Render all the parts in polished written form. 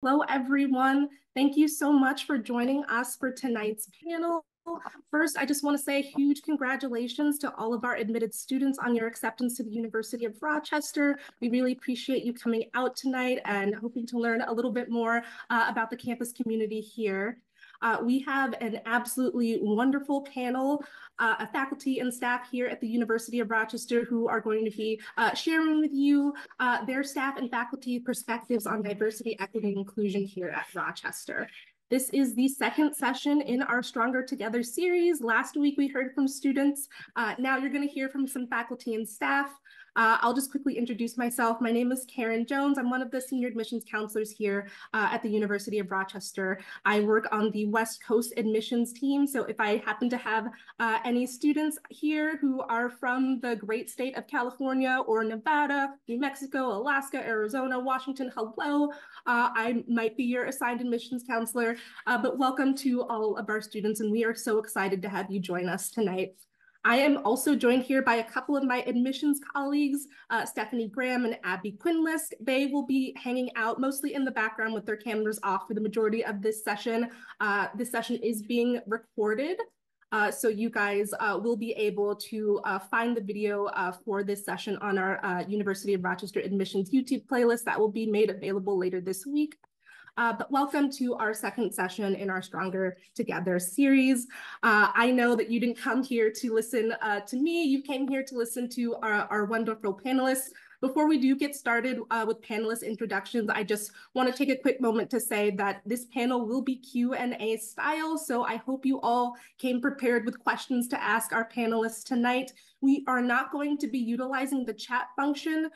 Hello, everyone. Thank you so much for joining us for tonight's panel. First, I just want to say a huge congratulations to all of our admitted students on your acceptance to the University of Rochester. We really appreciate you coming out tonight and hoping to learn a little bit more about the campus community here. We have an absolutely wonderful panel of faculty and staff here at the University of Rochester who are going to be sharing with you their staff and faculty perspectives on diversity, equity, and inclusion here at Rochester. This is the second session in our Stronger Together series. Last week we heard from students. Now you're going to hear from some faculty and staff. I'll just quickly introduce myself. My name is Karen Jones. I'm one of the senior admissions counselors here at the University of Rochester. I work on the West Coast admissions team. So if I happen to have any students here who are from the great state of California or Nevada, New Mexico, Alaska, Arizona, Washington, hello. I might be your assigned admissions counselor, but welcome to all of our students, and we are so excited to have you join us tonight. I am also joined here by a couple of my admissions colleagues, Stephanie Graham and Abby Quinlist. They will be hanging out mostly in the background with their cameras off for the majority of this session. This session is being recorded, so you guys will be able to find the video for this session on our University of Rochester admissions YouTube playlist that will be made available later this week. But welcome to our second session in our Stronger Together series. I know that you didn't come here to listen to me, you came here to listen to our wonderful panelists. Before we do get started with panelist introductions, I just want to take a quick moment to say that this panel will be Q&A style, so I hope you all came prepared with questions to ask our panelists tonight. We are not going to be utilizing the chat function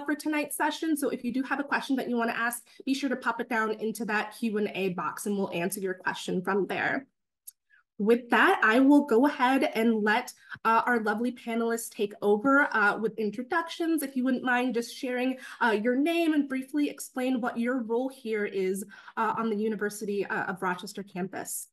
for tonight's session, so if you do have a question that you want to ask, be sure to pop it down into that Q&A box and we'll answer your question from there. With that, I will go ahead and let our lovely panelists take over with introductions. If you wouldn't mind just sharing your name and briefly explain what your role here is on the University of Rochester campus.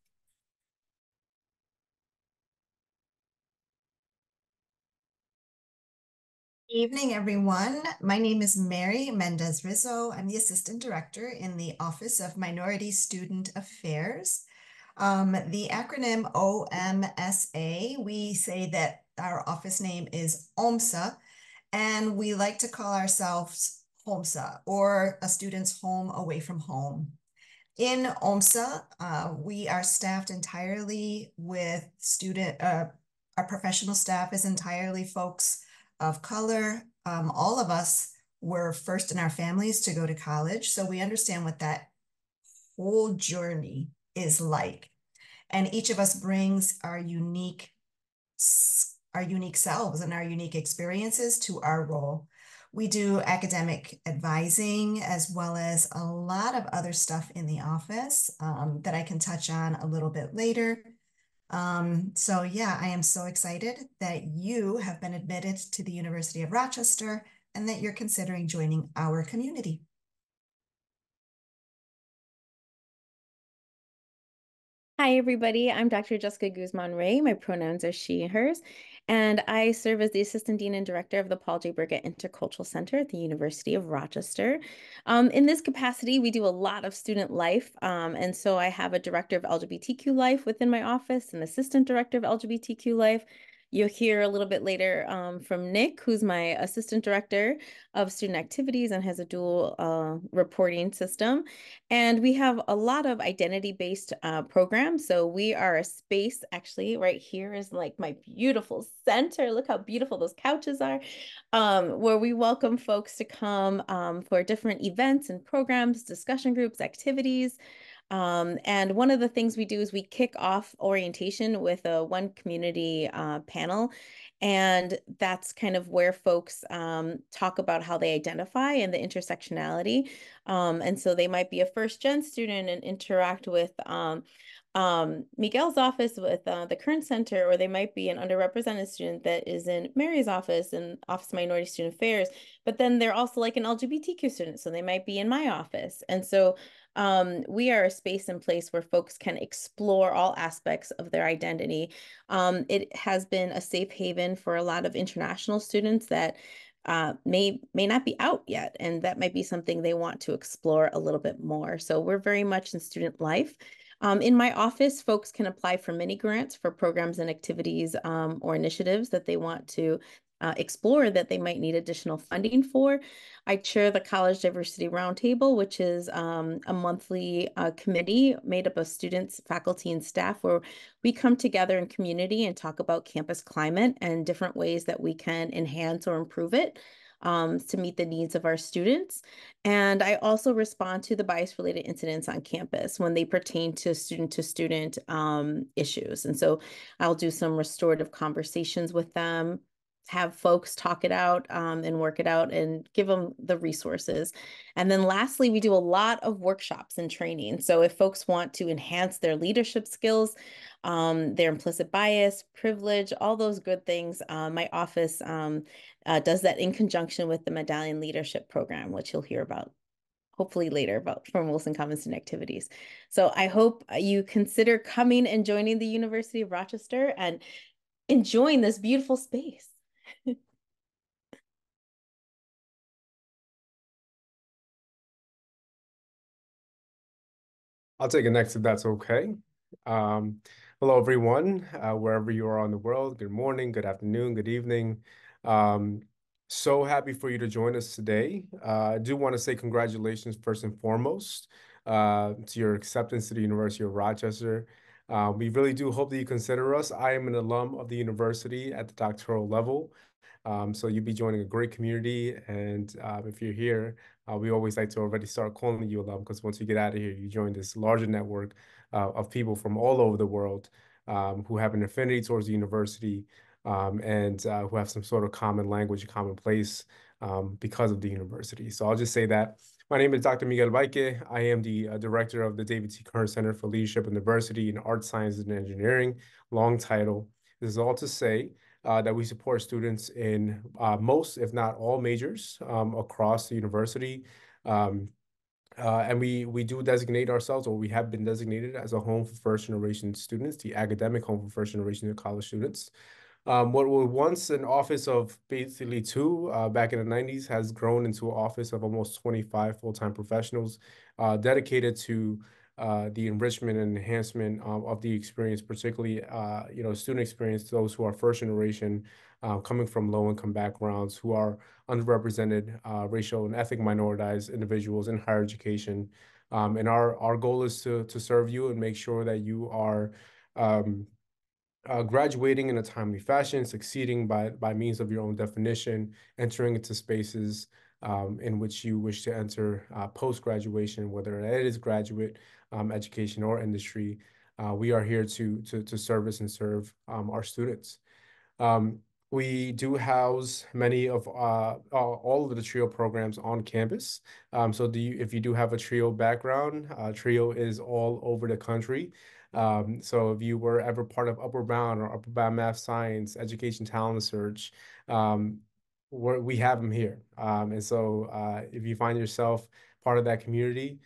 Evening, everyone. My name is Mary Mendez Rizzo. I'm the Assistant Director in the Office of Minority Student Affairs. The acronym OMSA, we say that our office name is OMSA, and we like to call ourselves HOMSA, or a student's home away from home. In OMSA, we are staffed entirely with our professional staff is entirely folks of color. All of us were first in our families to go to college, so we understand what that whole journey is like. And each of us brings our unique selves and our unique experiences to our role. We do academic advising as well as a lot of other stuff in the office that I can touch on a little bit later. So yeah, I am so excited that you have been admitted to the University of Rochester and that you're considering joining our community. Hi, everybody. I'm Dr. Jessica Guzman-Ray. My pronouns are she, hers, and I serve as the Assistant Dean and Director of the Paul J. Burgett Intercultural Center at the University of Rochester. In this capacity, we do a lot of student life, and so I have a Director of LGBTQ Life within my office, an Assistant Director of LGBTQ Life. You'll hear a little bit later from Nick, who's my Assistant Director of Student Activities and has a dual reporting system. And we have a lot of identity-based programs. So we are a space, actually, right here is like my beautiful center. Look how beautiful those couches are, where we welcome folks to come for different events and programs, discussion groups, activities. And one of the things we do is we kick off orientation with a one community panel. And that's kind of where folks talk about how they identify and the intersectionality. And so they might be a first gen student and interact with Miguel's office with the current center, or they might be an underrepresented student that is in Mary's office and Office of Minority Student Affairs, but then they're also like an LGBTQ student, so they might be in my office. And so we are a space and place where folks can explore all aspects of their identity. It has been a safe haven for a lot of international students that may not be out yet, and that might be something they want to explore a little bit more. So we're very much in student life. In my office, folks can apply for mini grants for programs and activities or initiatives that they want to explore that they might need additional funding for. I chair the College Diversity Roundtable, which is a monthly committee made up of students, faculty, and staff where we come together in community and talk about campus climate and different ways that we can enhance or improve it to meet the needs of our students. And I also respond to the bias-related incidents on campus when they pertain to student issues. And so I'll do some restorative conversations with them, have folks talk it out and work it out and give them the resources. And then lastly, we do a lot of workshops and training. So if folks want to enhance their leadership skills, their implicit bias, privilege, all those good things, my office does that in conjunction with the Medallion Leadership Program, which you'll hear about hopefully later about from Wilson Common Student Activities. So I hope you consider coming and joining the University of Rochester and enjoying this beautiful space. I'll take it next if that's okay. Hello, everyone, wherever you are in the world. Good morning, good afternoon, good evening. So happy for you to join us today. I do want to say congratulations first and foremost to your acceptance to the University of Rochester. We really do hope that you consider us. I am an alum of the university at the doctoral level. So you'll be joining a great community. And if you're here, we always like to already start calling you alum because once you get out of here, you join this larger network of people from all over the world who have an affinity towards the university and who have some sort of common language, common place because of the university. So I'll just say that. My name is Dr. Miguel Baike. I am the director of the David T. Kern Center for Leadership and Diversity in Art, Sciences, and Engineering, long title. This is all to say that we support students in most, if not all, majors across the university. And we do designate ourselves, or we have been designated as a home for first-generation students, the academic home for first-generation college students. What was once an office of basically two back in the 90s has grown into an office of almost 25 full-time professionals dedicated to the enrichment and enhancement of the experience, particularly student experience, those who are first generation coming from low-income backgrounds, who are underrepresented racial and ethnic minoritized individuals in higher education. And our goal is to serve you and make sure that you are graduating in a timely fashion, succeeding by means of your own definition, entering into spaces in which you wish to enter post-graduation, whether it is graduate education or industry. We are here to service and serve our students. We do house many of all of the TRIO programs on campus. So if you do have a TRIO background, TRIO is all over the country. So if you were ever part of Upward Bound or Upward Bound Math Science, Education Talent Search, we have them here. And so if you find yourself part of that community,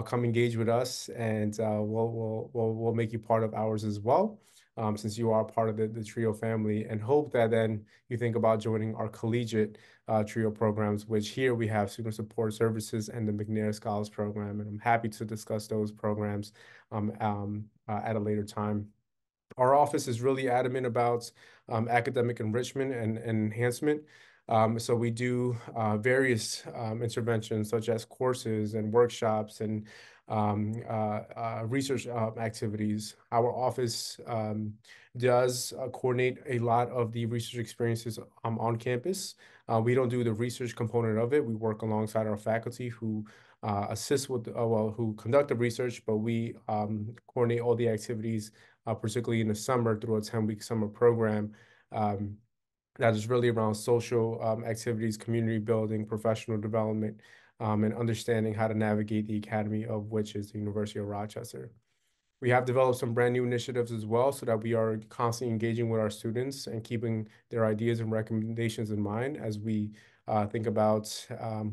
come engage with us, and we'll make you part of ours as well. Since you are part of the TRIO family, and hope that then you think about joining our collegiate TRIO programs, which here we have Student Support Services and the McNair Scholars Program, and I'm happy to discuss those programs at a later time. Our office is really adamant about academic enrichment and enhancement. So we do various interventions such as courses and workshops and research activities. Our office does coordinate a lot of the research experiences on campus. We don't do the research component of it. We work alongside our faculty who assist with, who conduct the research, but we coordinate all the activities, particularly in the summer through a 10-week summer program that is really around social activities, community building, professional development, and understanding how to navigate the academy, of which is the University of Rochester. We have developed some brand new initiatives as well so that we are constantly engaging with our students and keeping their ideas and recommendations in mind as we think about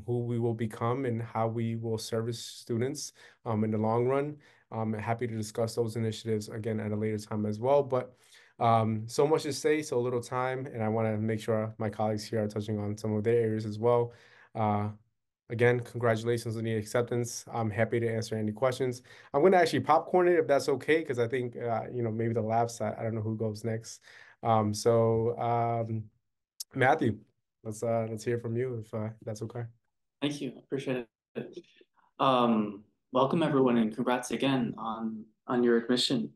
who we will become and how we will service students in the long run. I'm happy to discuss those initiatives again at a later time as well. But So much to say, so little time, and I want to make sure my colleagues here are touching on some of their areas as well. Again, congratulations on the acceptance. I'm happy to answer any questions. I'm going to actually popcorn it if that's okay, because I think, maybe the labs, I don't know who goes next. Matthew, let's hear from you if that's okay. Thank you. Appreciate it. Welcome everyone, and congrats again on your admission.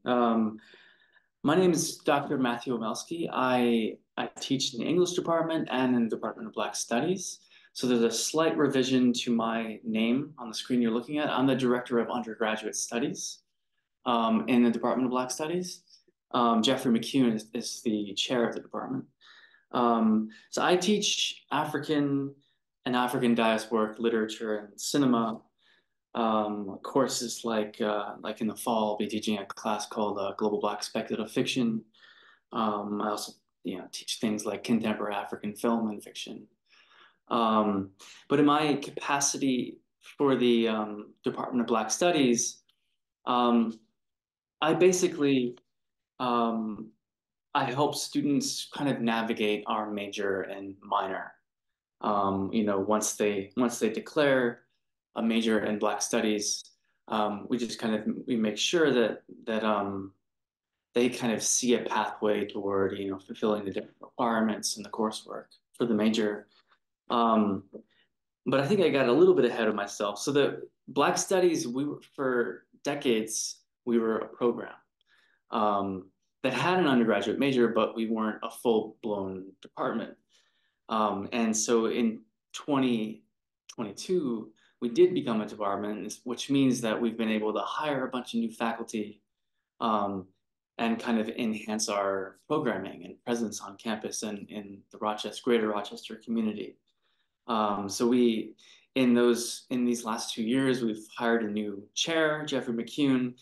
My name is Dr. Matthew Omelski. I teach in the English department and in the Department of Black Studies. So there's a slight revision to my name on the screen you're looking at. I'm the Director of Undergraduate Studies in the Department of Black Studies. Jeffrey McCune is the chair of the department. So I teach African and African diasporic literature and cinema. Courses like in the fall, I'll be teaching a class called Global Black Speculative Fiction. I also teach things like contemporary African film and fiction. But in my capacity for the Department of Black Studies, I basically I help students kind of navigate our major and minor. Once they declare a major in Black Studies, we make sure that they kind of see a pathway toward fulfilling the different requirements in the coursework for the major. But I think I got a little bit ahead of myself. So the Black Studies, for decades, we were a program that had an undergraduate major, but we weren't a full-blown department. And so in 2022, we did become a department, which means that we've been able to hire a bunch of new faculty and kind of enhance our programming and presence on campus and in the greater Rochester community. So in these last 2 years, we've hired a new chair, Jeffrey McCune.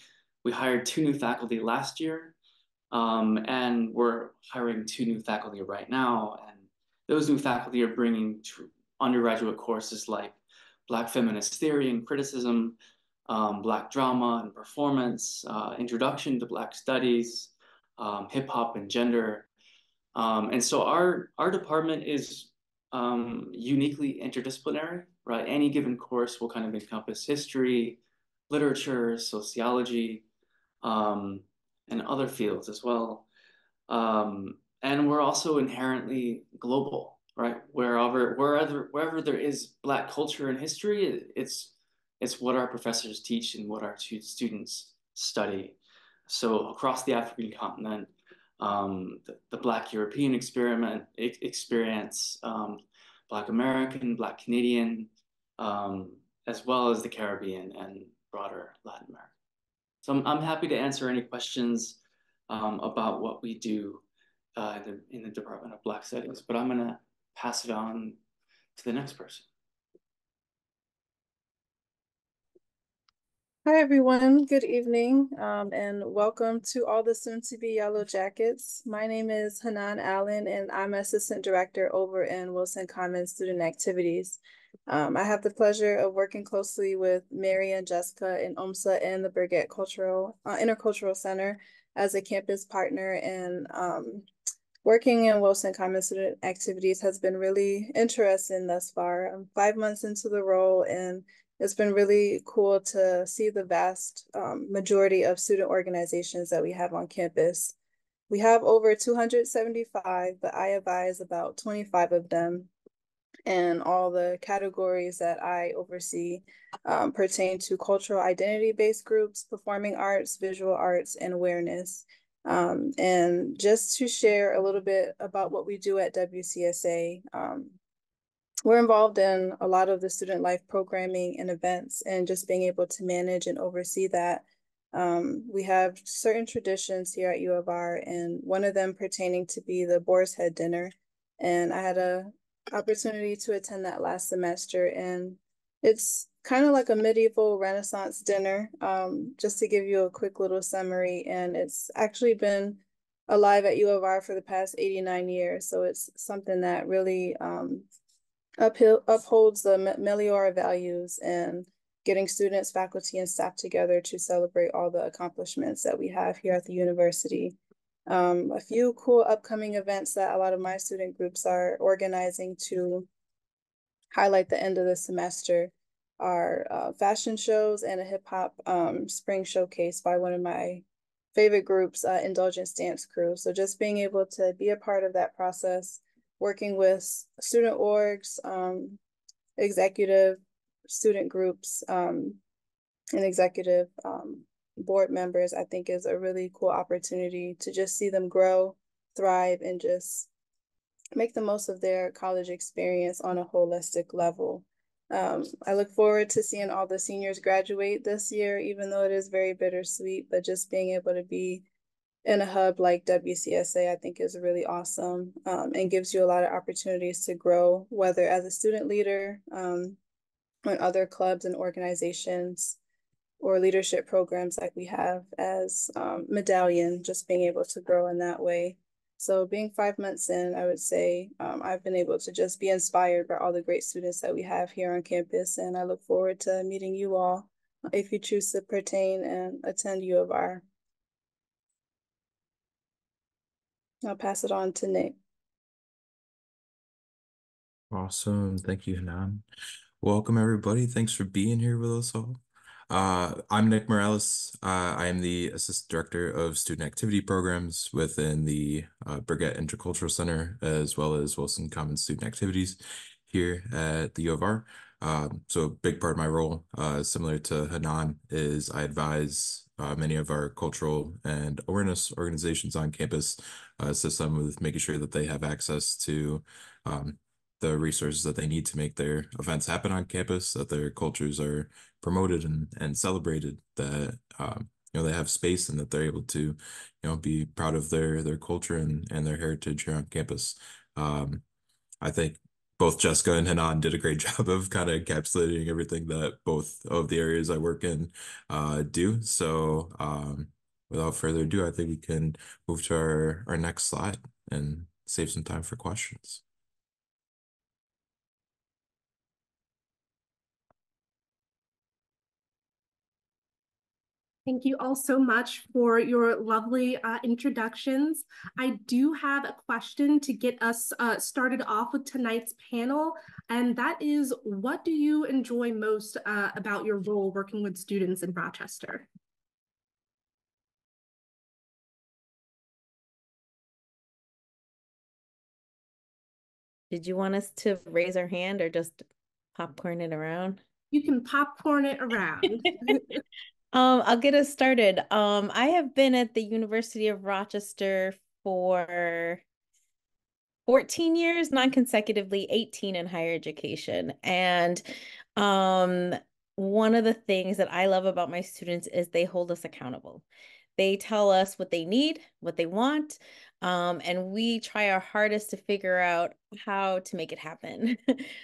We hired 2 new faculty last year, and we're hiring 2 new faculty right now. And those new faculty are bringing undergraduate courses like Black feminist theory and criticism, Black drama and performance, introduction to Black studies, hip hop and gender. And so our department is uniquely interdisciplinary, right? Any given course will kind of encompass history, literature, sociology, and other fields as well. And we're also inherently global, right? Wherever there is Black culture and history, it's what our professors teach and what our students study. So across the African continent, the Black European experience, Black American, Black Canadian, as well as the Caribbean and broader Latin America. So I'm happy to answer any questions about what we do in the Department of Black Studies, but I'm going to pass it on to the next person. Hi, everyone. Good evening, and welcome to all the soon-to-be Yellow Jackets. My name is Hanan Allen, and I'm Assistant Director over in Wilson Commons Student Activities. I have the pleasure of working closely with Mary and Jessica in OMSA and the Burgett Intercultural Center as a campus partner, and working in Wilson Commons Student Activities has been really interesting thus far. I'm 5 months into the role, and it's been really cool to see the vast majority of student organizations that we have on campus. We have over 275, but I advise about 25 of them. And all the categories that I oversee pertain to cultural identity-based groups, performing arts, visual arts, and awareness. And just to share a little bit about what we do at WCSA, we're involved in a lot of the student life programming and events, and just being able to manage and oversee that. We have certain traditions here at U of R, and one of them pertaining to be the Boar's Head Dinner. And I had an opportunity to attend that last semester, and it's kind of like a medieval Renaissance dinner, just to give you a quick little summary. And it's actually been alive at U of R for the past 89 years. So it's something that really upholds the Meliora values and getting students, faculty, and staff together to celebrate all the accomplishments that we have here at the university. A few cool upcoming events that a lot of my student groups are organizing to highlight the end of the semester are fashion shows and a hip hop spring showcase by one of my favorite groups, Indulgence Dance Crew. So just being able to be a part of that process, working with student orgs, executive student groups, and executive board members, I think is a really cool opportunity to just see them grow, thrive, and just make the most of their college experience on a holistic level. I look forward to seeing all the seniors graduate this year, even though it is very bittersweet, but just being able to be in a hub like WCSA, I think is really awesome, and gives you a lot of opportunities to grow, whether as a student leader, in other clubs and organizations, or leadership programs like we have as Medallion, just being able to grow in that way. So being 5 months in, I would say I've been able to just be inspired by all the great students that we have here on campus. And I look forward to meeting you all if you choose to pertain and attend U of R. I'll pass it on to Nick. Awesome. Thank you, Hanan. Welcome, everybody. Thanks for being here with us all. I'm Nick Morales. I am the Assistant Director of Student Activity Programs within the Burgett Intercultural Center, as well as Wilson Commons Student Activities here at the U of R. So a big part of my role, similar to Hanan, is I advise many of our cultural and awareness organizations on campus, assist them with making sure that they have access to the resources that they need to make their events happen on campus, that their cultures are promoted and celebrated, that they have space and that they're able to be proud of their culture and their heritage here on campus. I think both Jessica and Hanan did a great job of kind of encapsulating everything that both of the areas I work in do. So without further ado, I think we can move to our next slide and save some time for questions. Thank you all so much for your lovely introductions. I do have a question to get us started off with tonight's panel, and that is, what do you enjoy most about your role working with students in Rochester? Did you want us to raise our hand or just popcorn it around? You can popcorn it around. I'll get us started. I have been at the University of Rochester for 14 years, non-consecutively, 18 in higher education. And one of the things that I love about my students is they hold us accountable. They tell us what they need, what they want, and we try our hardest to figure out how to make it happen.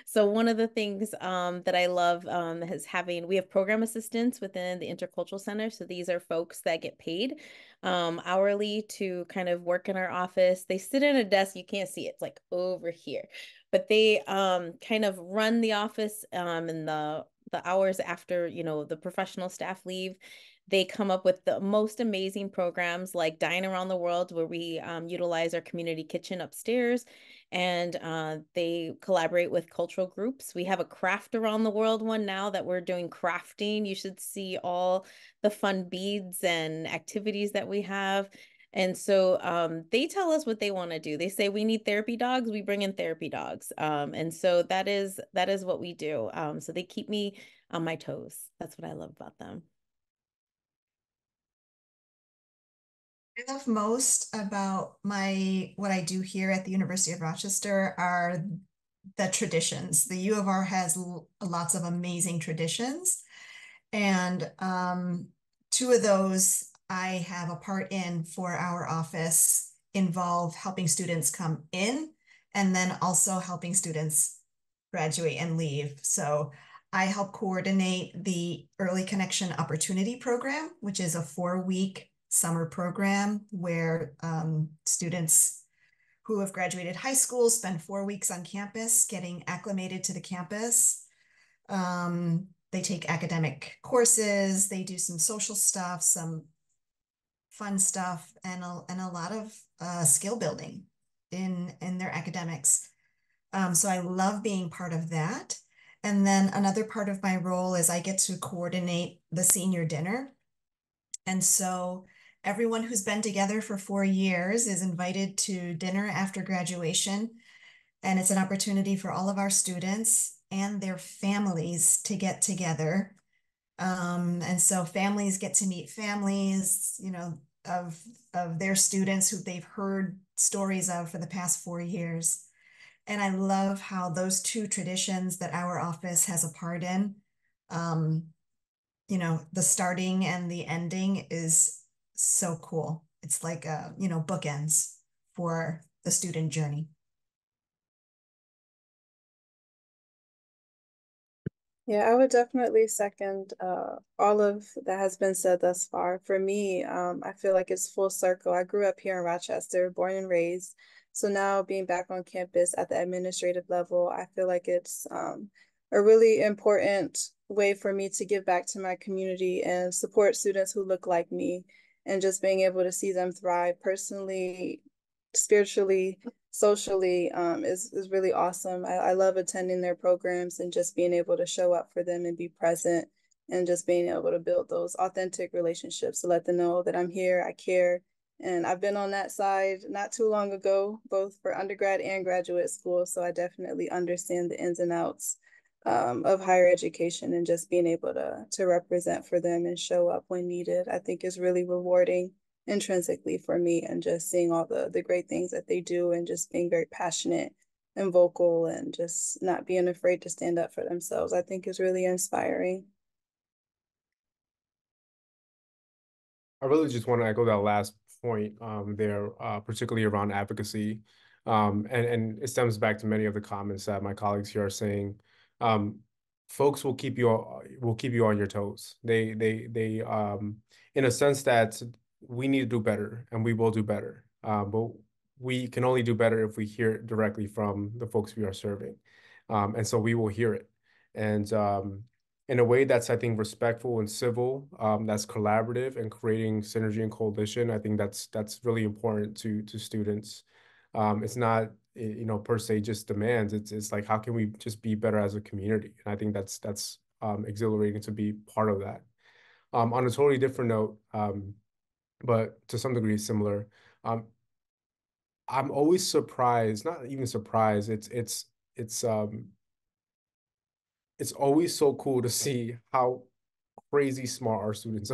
So one of the things that I love is we have program assistants within the Intercultural Center. So these are folks that get paid hourly to kind of work in our office. They sit in a desk, you can't see it, it's like over here, but they kind of run the office in the hours after, the professional staff leave. They come up with the most amazing programs like Dine Around the World, where we utilize our community kitchen upstairs, and they collaborate with cultural groups. We have a Craft Around the World one now that we're doing crafting. You should see all the fun beads and activities that we have. And so they tell us what they want to do. They say we need therapy dogs, we bring in therapy dogs. And so that is what we do. So they keep me on my toes. That's what I love about them. I love most about what I do here at the University of Rochester are the traditions. The U of R has lots of amazing traditions, and two of those I have a part in for our office involve helping students come in and then also helping students graduate and leave. So I help coordinate the Early Connection Opportunity Program, which is a 4-week summer program where students who have graduated high school spend 4 weeks on campus getting acclimated to the campus. They take academic courses, they do some social stuff, some fun stuff and a lot of skill building in their academics. So I love being part of that. And then another part of my role is I get to coordinate the senior dinner. And so everyone who's been together for 4 years is invited to dinner after graduation. And it's an opportunity for all of our students and their families to get together. And so families get to meet families, you know, of their students who they've heard stories of for the past 4 years. And I love how those two traditions that our office has a part in, you know, the starting and the ending is so cool. It's like, you know, bookends for the student journey. Yeah, I would definitely second all of that has been said thus far. For me, I feel like it's full circle. I grew up here in Rochester, born and raised. So now being back on campus at the administrative level, I feel like it's a really important way for me to give back to my community and support students who look like me, and just being able to see them thrive personally, spiritually, socially, is really awesome. I love attending their programs and just being able to show up for them and be present, and just being able to build those authentic relationships to let them know that I'm here, I care. And I've been on that side not too long ago, both for undergrad and graduate school. So I definitely understand the ins and outs of higher education, and just being able to represent for them and show up when needed, I think is really rewarding intrinsically for me. And just seeing all the great things that they do, and just being very passionate and vocal, and just not being afraid to stand up for themselves, I think is really inspiring. I really just want to echo that last point there, particularly around advocacy. And it stems back to many of the comments that my colleagues here are saying. Folks will keep you on your toes. They in a sense that we need to do better, and we will do better. But we can only do better if we hear it directly from the folks we are serving. And so we will hear it. And in a way that's, I think, respectful and civil, that's collaborative and creating synergy and coalition. I think that's really important to students. It's not, you know, per se just demands. It's like, how can we just be better as a community? And I think that's exhilarating to be part of that. On a totally different note, but to some degree similar, I'm always surprised, not even surprised. It's always so cool to see how crazy smart our students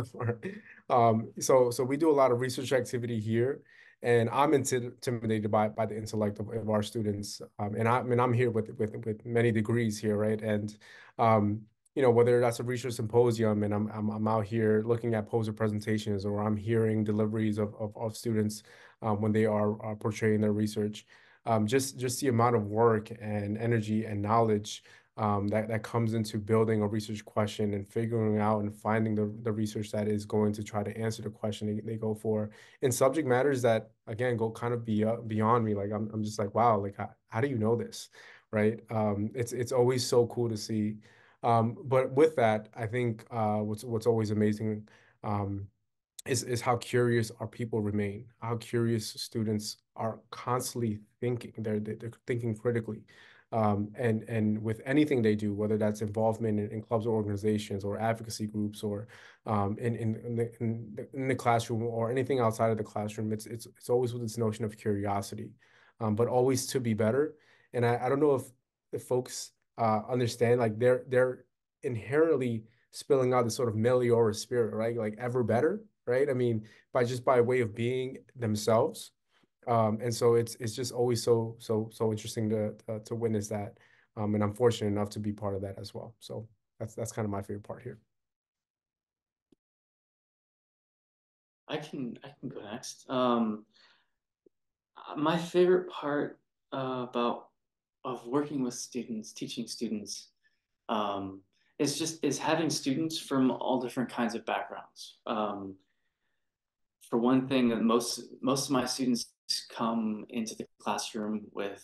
are. So we do a lot of research activity here, and I'm intimidated by the intellect of our students. And I'm here with many degrees here, right? And you know, whether that's a research symposium, and I'm out here looking at poster presentations, or I'm hearing deliveries of students when they are portraying their research. Just the amount of work and energy and knowledge that comes into building a research question and figuring out and finding the research that is going to try to answer the question they go for, in subject matters that, again, go kind of beyond me. Like I'm just like, wow, like how do you know this, right? It's always so cool to see. But with that, I think what's always amazing is how curious our people remain, how curious students are constantly thinking. They're thinking critically. And with anything they do, whether that's involvement in clubs or organizations or advocacy groups, or in the classroom or anything outside of the classroom, it's always with this notion of curiosity, but always to be better. And I don't know if folks understand, like they're inherently spilling out this sort of Meliora spirit, right? Like ever better, right? I mean, by way of being themselves. And so it's just always so interesting to witness that. And I'm fortunate enough to be part of that as well. So that's kind of my favorite part here. I can go next. My favorite part of working with students, teaching students, is having students from all different kinds of backgrounds. For one thing, most of my students come into the classroom with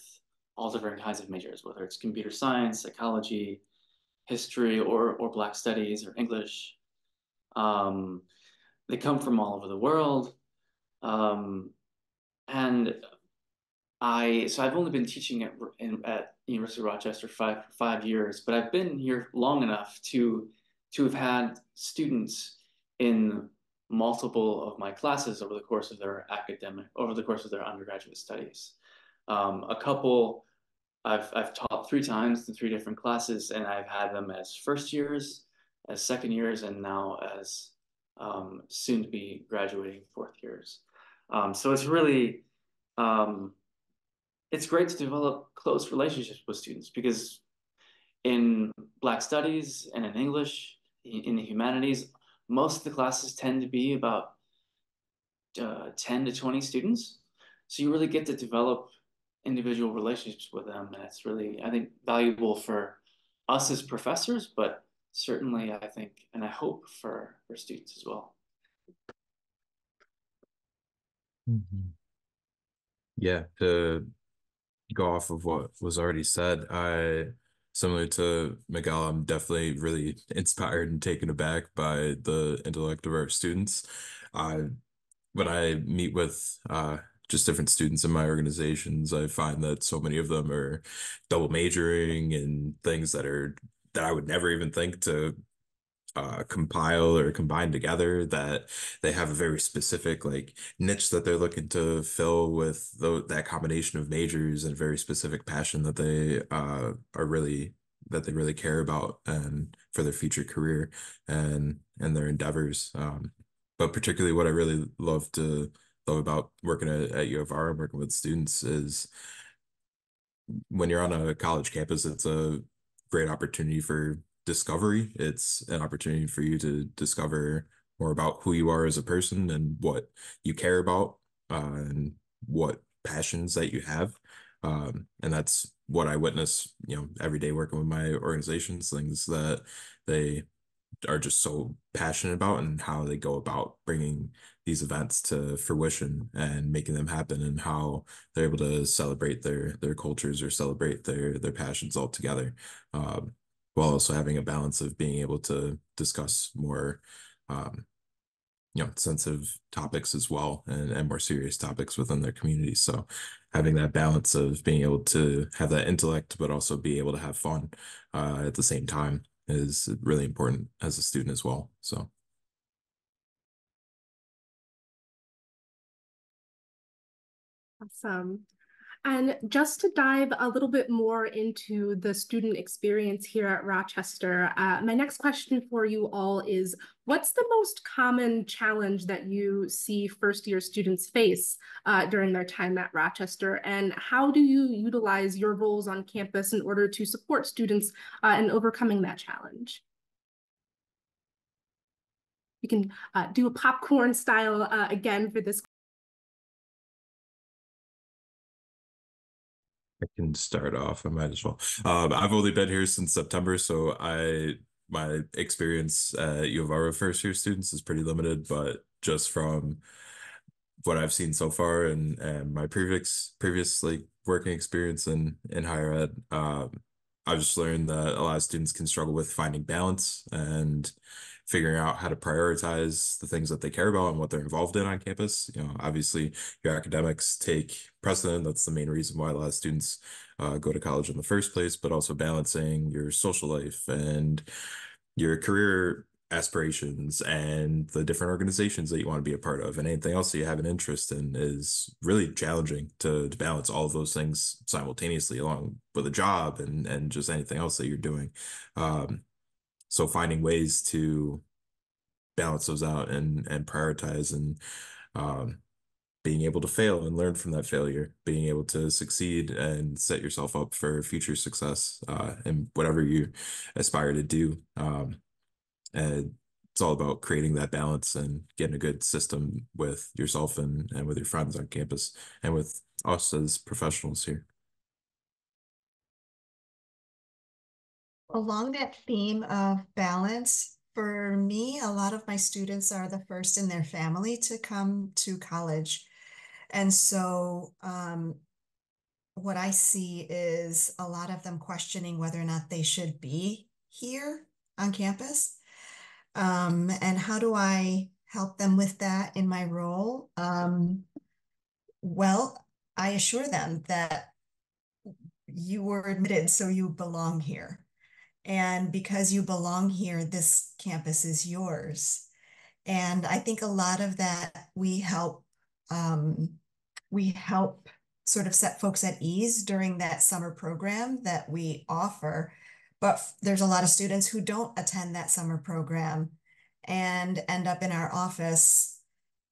all different kinds of majors, whether it's computer science, psychology, history, or Black studies or English. They come from all over the world. And so I've only been teaching at University of Rochester for 5 years, but I've been here long enough to have had students in multiple of my classes over the course of their undergraduate studies. A couple I've taught 3 times in 3 different classes, and I've had them as first years, as second years, and now as soon to be graduating fourth years. So it's really it's great to develop close relationships with students, because in Black Studies and in English, in the humanities, most of the classes tend to be about 10 to 20 students. So you really get to develop individual relationships with them. And it's really, I think, valuable for us as professors, but certainly I think, and I hope for students as well. Mhm. Yeah, to go off of what was already said, similar to Miguel, I'm definitely really inspired and taken aback by the intellect of our students. I When I meet with just different students in my organizations, I find that so many of them are double majoring in things that I would never even think to compile or combine together, that they have a very specific like niche that they're looking to fill with that combination of majors, and a very specific passion that they really care about and for their future career and their endeavors. But particularly what I really love about working at U of R and working with students is when you're on a college campus, it's a great opportunity for discovery. It's an opportunity for you to discover more about who you are as a person and what you care about, and what passions that you have. And that's what I witness, every day working with my organizations, things that they are just so passionate about, and how they go about bringing these events to fruition and making them happen, and how they're able to celebrate their cultures or celebrate their passions all together, while also having a balance of being able to discuss more um, sensitive topics as well, and more serious topics within their community. So having that balance of being able to have that intellect, but also be able to have fun at the same time is really important as a student as well. So. Awesome. And just to dive a little bit more into the student experience here at Rochester, my next question for you all is, what's the most common challenge that you see first-year students face during their time at Rochester? And how do you utilize your roles on campus in order to support students in overcoming that challenge? You can do a popcorn style again for this. I can start off. I might as well. I've only been here since September, so my experience at U of R with first year students is pretty limited, but just from what I've seen so far, and my previous like working experience in higher ed, I've just learned that a lot of students can struggle with finding balance and figuring out how to prioritize the things that they care about and what they're involved in on campus. Obviously your academics take precedent. That's the main reason why a lot of students go to college in the first place, but also balancing your social life and your career aspirations and the different organizations that you want to be a part of, and anything else that you have an interest in, is really challenging to balance all of those things simultaneously, along with a job and just anything else that you're doing. So finding ways to balance those out and prioritize, and being able to fail and learn from that failure, being able to succeed and set yourself up for future success in whatever you aspire to do. And it's all about creating that balance and getting a good system with yourself and with your friends on campus and with us as professionals here. Along that theme of balance, for me, a lot of my students are the first in their family to come to college. And so what I see is a lot of them questioning whether or not they should be here on campus. And how do I help them with that in my role? Well, I assure them that you were admitted, so you belong here. And because you belong here, this campus is yours. And I think a lot of that we help sort of set folks at ease during that summer program that we offer. But there's a lot of students who don't attend that summer program and end up in our office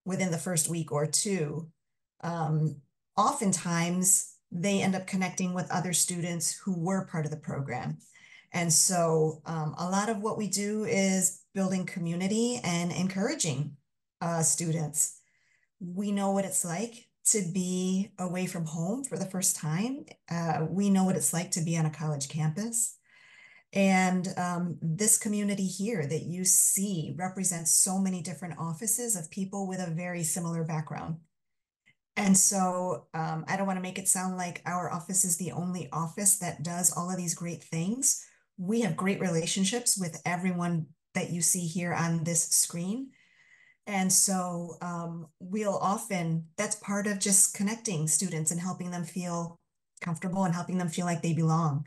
within the first week or two. Oftentimes, they end up connecting with other students who were part of the program. And so a lot of what we do is building community and encouraging students. We know what it's like to be away from home for the first time. We know what it's like to be on a college campus. And this community here that you see represents so many different offices of people with a very similar background. And so I don't want to make it sound like our office is the only office that does all of these great things. We have great relationships with everyone that you see here on this screen. And so we'll often, that's part of just connecting students and helping them feel comfortable and helping them feel like they belong,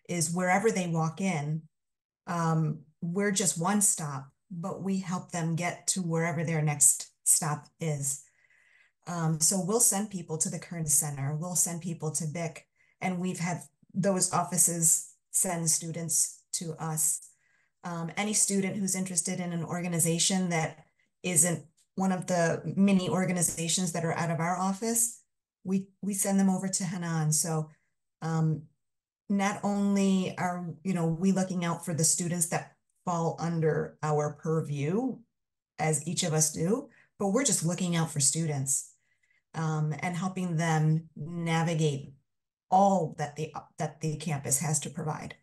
is wherever they walk in, we're just one stop, but we help them get to wherever their next stop is. So we'll send people to the Kern Center, we'll send people to BIC, and we've had those offices send students to us. Any student who's interested in an organization that isn't one of the many organizations that are out of our office, we send them over to Hanan. So not only are we looking out for the students that fall under our purview, as each of us do, but we're just looking out for students and helping them navigate all that the campus has to provide.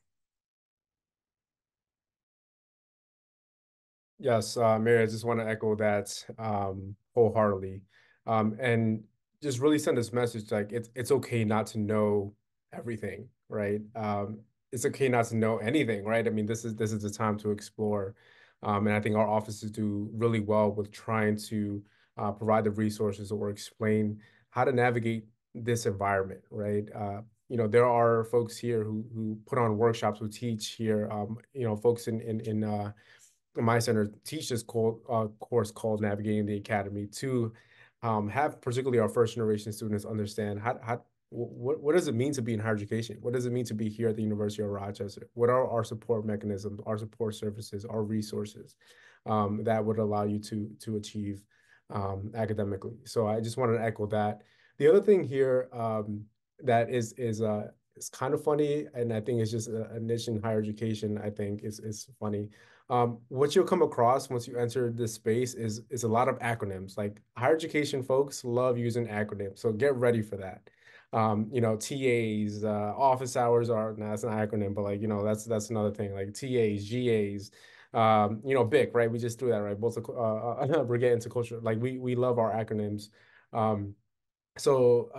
Yes, Mary, I just want to echo that wholeheartedly, and just really send this message like it's okay not to know everything, right? It's okay not to know anything, right? I mean, this is the time to explore, and I think our offices do really well with trying to provide the resources or explain how to navigate this environment, right? There are folks here who put on workshops, who teach here. Folks in my center teach this course called Navigating the Academy to have particularly our first generation students understand what does it mean to be in higher education? What does it mean to be here at the University of Rochester? What are our support mechanisms, our support services, our resources that would allow you to achieve academically? So I just wanted to echo that. The other thing here that is kind of funny, and I think it's just a niche in higher education, I think is funny. What you'll come across once you enter this space is a lot of acronyms. Like higher education folks love using acronyms, so get ready for that. TAs, office hours are, no, that's an acronym, but that's another thing. Like TAs, GAs, BIC, right? We just threw that, right? Both Brigade Intercultural, like we love our acronyms. So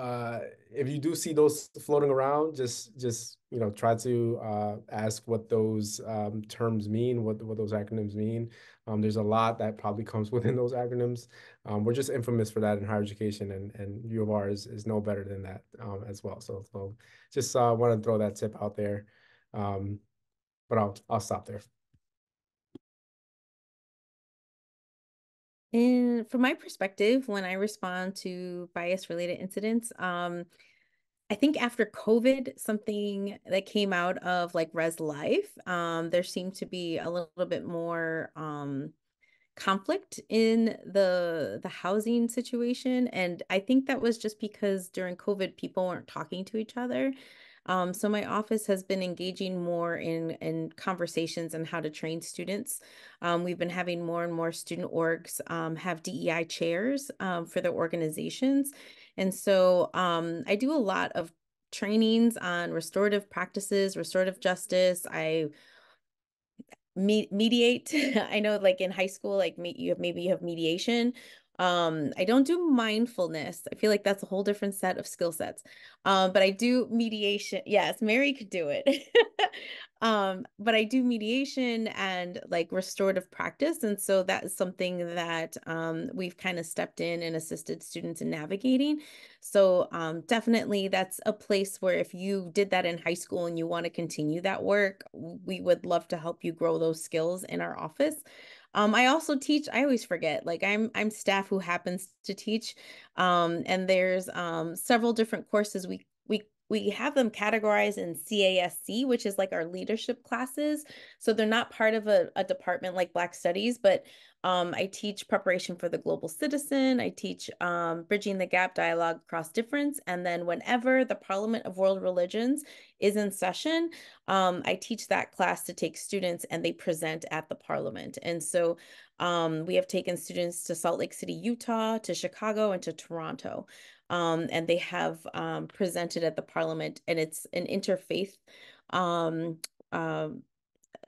if you do see those floating around, just try to ask what those terms mean, what those acronyms mean. There's a lot that probably comes within those acronyms. We're just infamous for that in higher education, and U of R is no better than that as well. So just want to throw that tip out there, but I'll stop there. And from my perspective, when I respond to bias-related incidents, I think after COVID, something that came out of like Res Life, there seemed to be a little bit more conflict in the housing situation. And I think that was just because during COVID, people weren't talking to each other. So my office has been engaging more in conversations on how to train students. We've been having more and more student orgs have DEI chairs for their organizations. And so I do a lot of trainings on restorative practices, restorative justice. I mediate. I know like in high school, like maybe you have mediation, I don't do mindfulness. I feel like that's a whole different set of skill sets. But I do mediation. Yes, Mary could do it. But I do mediation and like restorative practice. And so that is something that we've kind of stepped in and assisted students in navigating. So definitely that's a place where if you did that in high school and you want to continue that work, we would love to help you grow those skills in our office. I also teach, I always forget, like I'm staff who happens to teach. And there's several different courses we have them categorized in CASC, which is like our leadership classes. So they're not part of a department like Black Studies, but I teach preparation for the global citizen. I teach bridging the gap dialogue across difference. And then whenever the Parliament of World Religions is in session, I teach that class to take students and they present at the Parliament. And so we have taken students to Salt Lake City, Utah, to Chicago, and to Toronto. And they have presented at the Parliament, and it's an interfaith.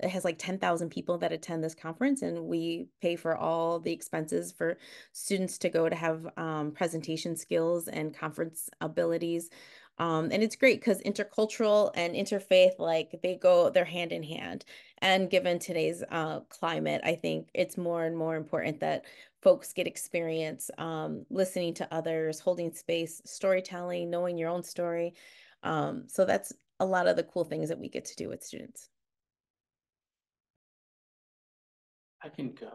It has like 10,000 people that attend this conference, and we pay for all the expenses for students to go to have presentation skills and conference abilities. And it's great because intercultural and interfaith, like they're hand in hand. And given today's climate, I think it's more and more important that folks get experience listening to others, holding space, storytelling, knowing your own story. So that's a lot of the cool things that we get to do with students. I can go.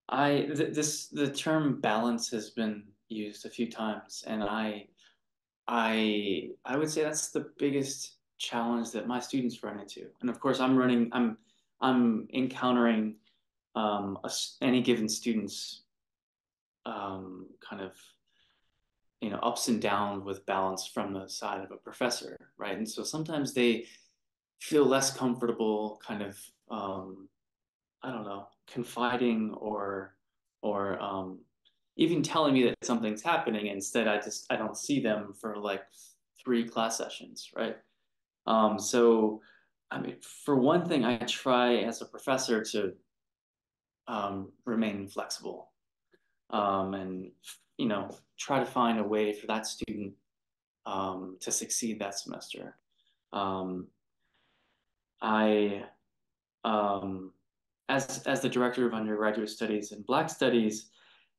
The term balance has been used a few times, and I would say that's the biggest challenge that my students run into. And of course, I'm encountering any given student's kind of ups and downs with balance from the side of a professor, right? And so sometimes they feel less comfortable kind of I don't know, confiding or even telling me that something's happening. Instead, I don't see them for like 3 class sessions, right? So I mean, for one thing, I try as a professor to remain flexible and try to find a way for that student to succeed that semester. I as the director of undergraduate studies and Black studies,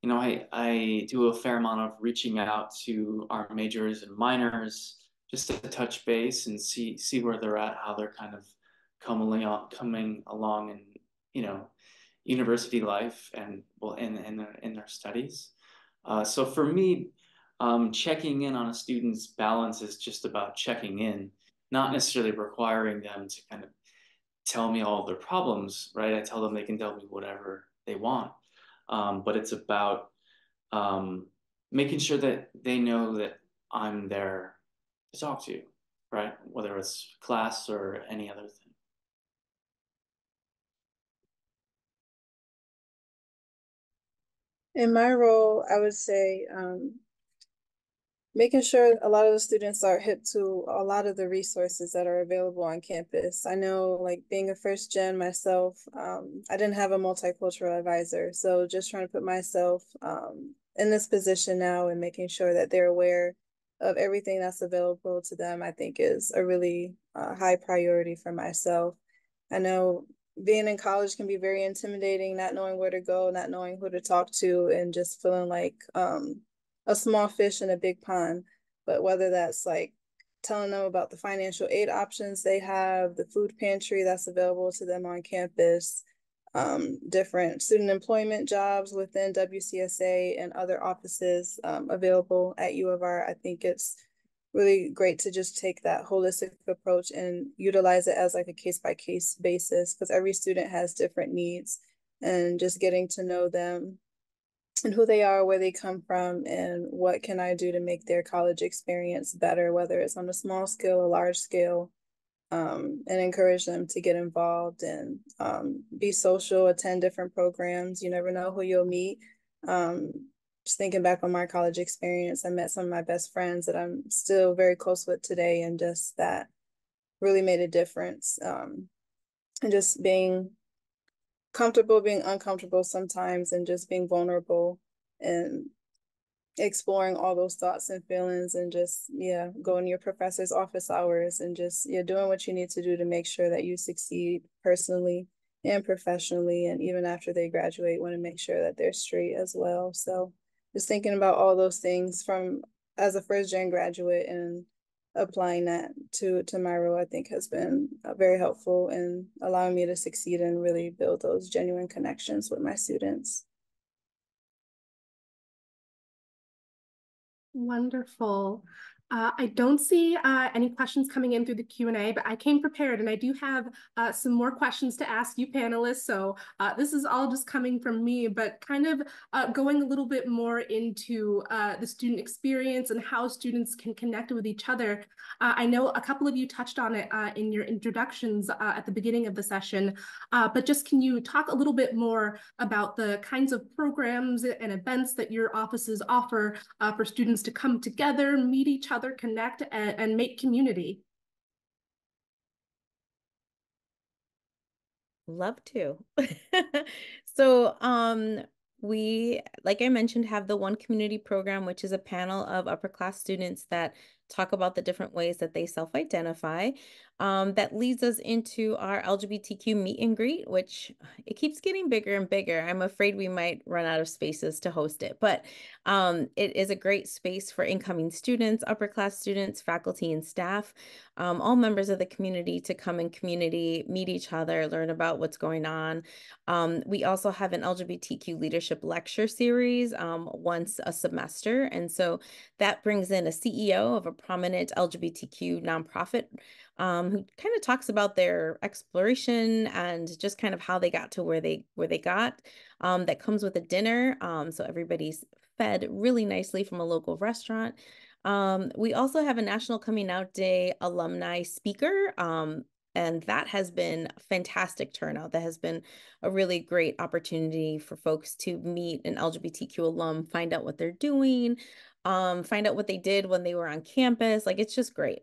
I do a fair amount of reaching out to our majors and minors just to touch base and see where they're at, how they're kind of coming along in university life and well in their studies. So for me, checking in on a student's balance is just about checking in, not necessarily requiring them to kind of tell me all their problems, right? I tell them they can tell me whatever they want. But it's about making sure that they know that I'm there to talk to, right? Whether it's class or any other thing. In my role, I would say making sure a lot of the students are hip to a lot of the resources that are available on campus. I know, like being a first gen myself, I didn't have a multicultural advisor. So just trying to put myself in this position now and making sure that they're aware of everything that's available to them, I think is a really high priority for myself. I know being in college can be very intimidating, not knowing where to go, not knowing who to talk to, and just feeling like a small fish in a big pond. But whether that's like telling them about the financial aid options they have, the food pantry that's available to them on campus, different student employment jobs within WCSA and other offices available at U of R, I think it's really great to just take that holistic approach and utilize it as like a case-by-case basis, because every student has different needs, and just getting to know them and who they are, where they come from, and what can I do to make their college experience better, whether it's on a small scale, a large scale, and encourage them to get involved and be social, attend different programs. You never know who you'll meet. Just thinking back on my college experience, I met some of my best friends that I'm still very close with today, and just that really made a difference. And just being comfortable being uncomfortable sometimes and just being vulnerable and exploring all those thoughts and feelings and just, yeah, going to your professor's office hours and just, yeah, doing what you need to do to make sure that you succeed personally and professionally. And even after they graduate, want to make sure that they're straight as well. So just thinking about all those things from as a first gen graduate and applying that to my role, I think has been very helpful in allowing me to succeed and really build those genuine connections with my students. Wonderful. I don't see any questions coming in through the Q&A, but I came prepared and I do have some more questions to ask you panelists. So this is all just coming from me, but kind of going a little bit more into the student experience and how students can connect with each other. I know a couple of you touched on it in your introductions at the beginning of the session, but just can you talk a little bit more about the kinds of programs and events that your offices offer for students to come together, meet each other, connect, and make community? Love to. So, we, like I mentioned, have the One Community program, which is a panel of upper class students that talk about the different ways that they self-identify. That leads us into our LGBTQ meet and greet, which it keeps getting bigger and bigger. I'm afraid we might run out of spaces to host it, but it is a great space for incoming students, upper class students, faculty, and staff, all members of the community to come in community, meet each other, learn about what's going on. We also have an LGBTQ leadership lecture series once a semester. And so that brings in a CEO of a prominent LGBTQ nonprofit who kind of talks about their exploration and just kind of how they got to where they got. That comes with a dinner. So everybody's fed really nicely from a local restaurant. We also have a National Coming Out Day alumni speaker. And that has been a fantastic turnout. That has been a really great opportunity for folks to meet an LGBTQ alum, find out what they're doing, find out what they did when they were on campus. Like, it's just great.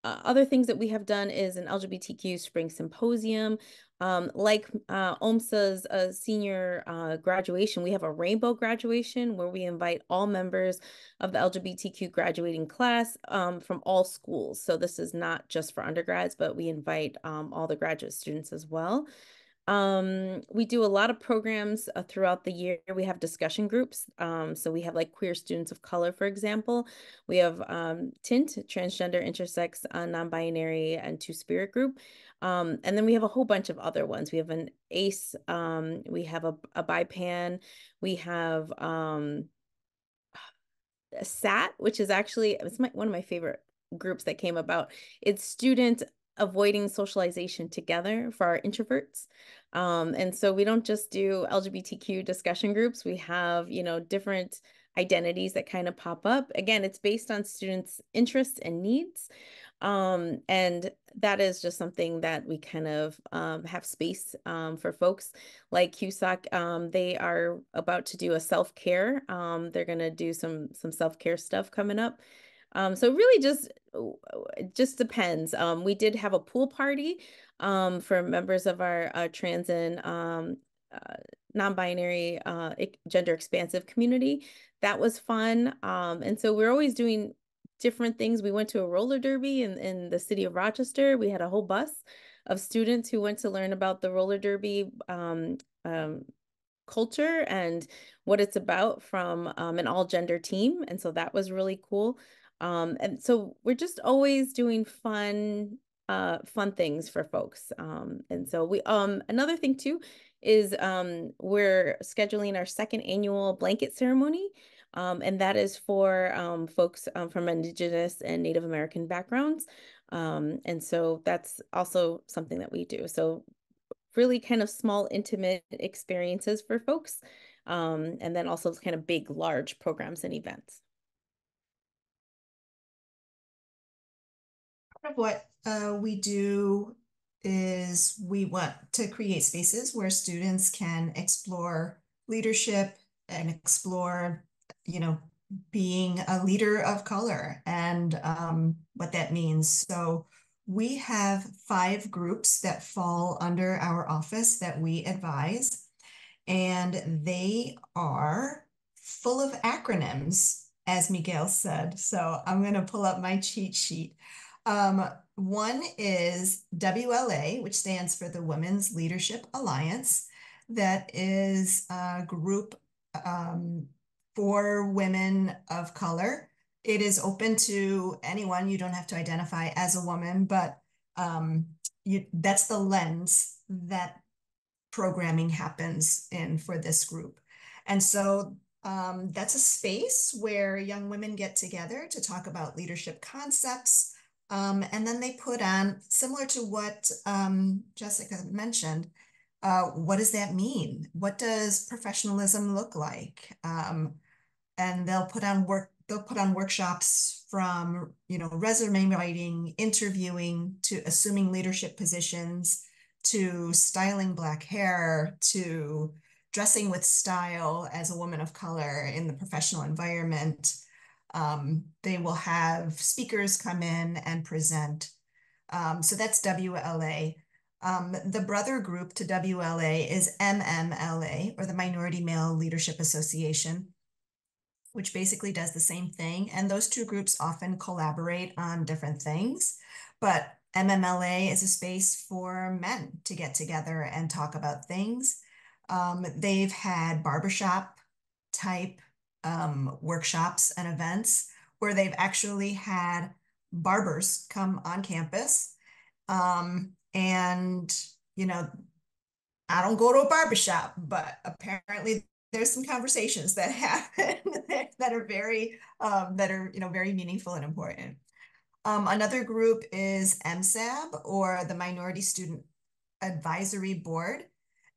Other things that we have done is an LGBTQ spring symposium. Like OMSA's senior graduation, we have a rainbow graduation where we invite all members of the LGBTQ graduating class from all schools. So this is not just for undergrads, but we invite all the graduate students as well. We do a lot of programs throughout the year. We have discussion groups. So we have like queer students of color, for example. We have TINT, transgender, intersex, non-binary, and two-spirit group. And then we have a whole bunch of other ones. We have an ACE, we have a BIPAN, we have a SAT, which is actually, it's one of my favorite groups that came about. It's student avoiding socialization together for our introverts. And so we don't just do LGBTQ discussion groups. We have, different identities that kind of pop up. Again, it's based on students' interests and needs. And that is just something that we kind of have space for folks like CUSAC. They are about to do a self-care. They're going to do some self-care stuff coming up. So really it just depends. We did have a pool party for members of our trans and non-binary gender expansive community. That was fun. And so we're always doing different things. We went to a roller derby in the city of Rochester. We had a whole bus of students who went to learn about the roller derby culture and what it's about from an all gender team. And so that was really cool. And so we're just always doing fun things for folks. And so we another thing too is we're scheduling our second annual blanket ceremony. And that is for folks from Indigenous and Native American backgrounds. And so that's also something that we do. So really kind of small, intimate experiences for folks. And then also kind of big, large programs and events. Part of what we do is we want to create spaces where students can explore leadership and explore, being a leader of color and what that means. So we have 5 groups that fall under our office that we advise, and they are full of acronyms, as Miguel said. So I'm going to pull up my cheat sheet. One is WLA, which stands for the Women's Leadership Alliance. That is a group for women of color. It is open to anyone. You don't have to identify as a woman, but that's the lens that programming happens in for this group. And so that's a space where young women get together to talk about leadership concepts. And then they put on, similar to what Jessica mentioned, what does that mean? What does professionalism look like? And they'll put on workshops from, resume writing, interviewing, to assuming leadership positions, to styling black hair, to dressing with style as a woman of color in the professional environment. They will have speakers come in and present. So that's WLA. The brother group to WLA is MMLA, or the Minority Male Leadership Association, which basically does the same thing. And those two groups often collaborate on different things. But MMLA is a space for men to get together and talk about things. They've had barbershop type workshops and events where they've actually had barbers come on campus. And, I don't go to a barbershop, but apparently there's some conversations that happen that are very, very meaningful and important. Another group is MSAB, or the Minority Student Advisory Board.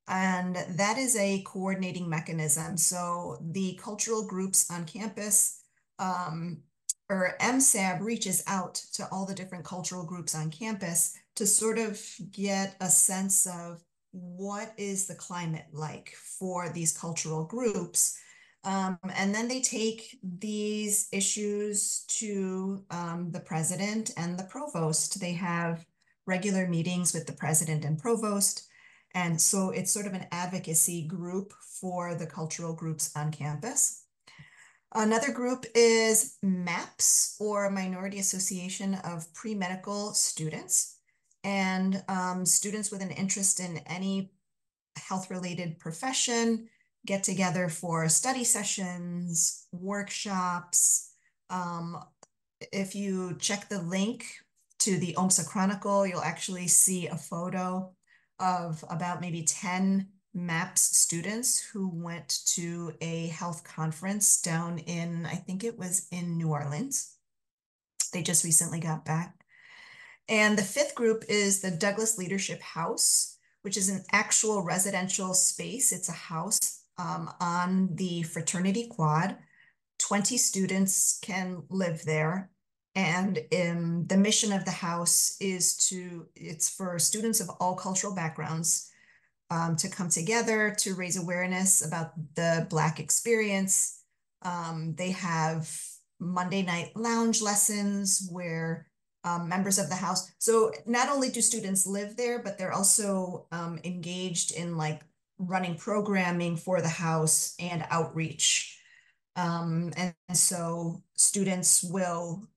And that is a coordinating mechanism. So the cultural groups on campus, or MSAB, reaches out to all the different cultural groups on campus to sort of get a sense of what is the climate like for these cultural groups. And then they take these issues to the president and the provost. They have regular meetings with the president and provost. And so it's sort of an advocacy group for the cultural groups on campus. Another group is MAPS, or Minority Association of Pre-Medical Students. And students with an interest in any health-related profession get together for study sessions, workshops. If you check the link to the OMSA Chronicle, you'll actually see a photo of about maybe 10 MAPS students who went to a health conference down in, I think it was in New Orleans. They just recently got back. And the 5th group is the Douglas Leadership House, which is an actual residential space. It's a house on the fraternity quad. 20 students can live there. And the mission of the house is it's for students of all cultural backgrounds to come together to raise awareness about the Black experience. They have Monday night lounge lessons where members of the house. So not only do students live there, but they're also engaged in like running programming for the house and outreach. And so students will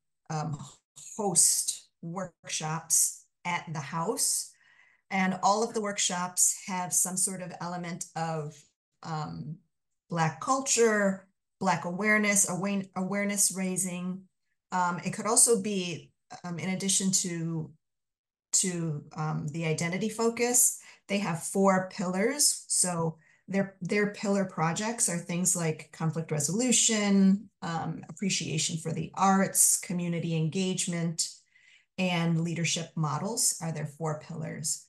host workshops at the house, and all of the workshops have some sort of element of Black culture, Black awareness raising. It could also be, in addition to the identity focus, they have 4 pillars. So their pillar projects are things like conflict resolution, appreciation for the arts, community engagement, and leadership models are their 4 pillars.